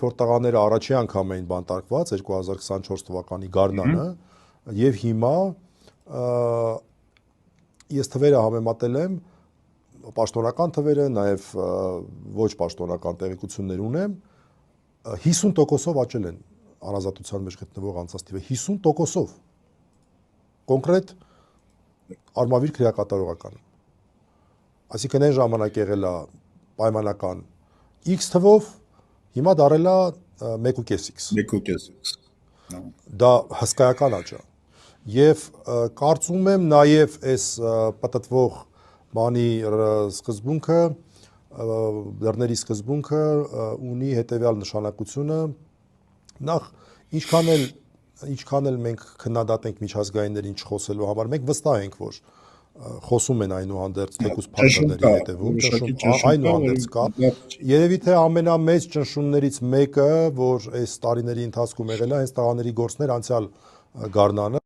որ տղաները առաջի անգամ էին բանտարկված 2024 թվականի գարնանը եւ հիմա ես թվերը համեմատել եմ պաշտոնական թվերը, նաեւ ոչ պաշտոնական տեղեկություններ ունեմ 50%-ով աճել են անազատության մեջ գտնվող անձանց թիվը 50%-ով կոնկրետ արմավիր քրեակատարողական այսինքն այն ժամանակ եղել է պայմանական X թվով հիմա դարել է 1.5x 1.5x դա հսկայական աճ է եւ կարծում եմ նաեւ այս պատտվող բանի սկզբունքը դեռների սկզբունքը ունի հետեւյալ նշանակությունը նախ ինչքան էլ մենք քննադատենք միջազգայիններին չխոսելու համար մենք վստահ ենք որ խոսում են այնուհանդերձ թեկուզ փաստաթղթերի հետևում այնուհանդերձ կա երևի թե ամենամեծ ճնշումներից մեկը որ այս տարիների ընթացքում եղել է հենց տղաների գործներ անցյալ գարնանը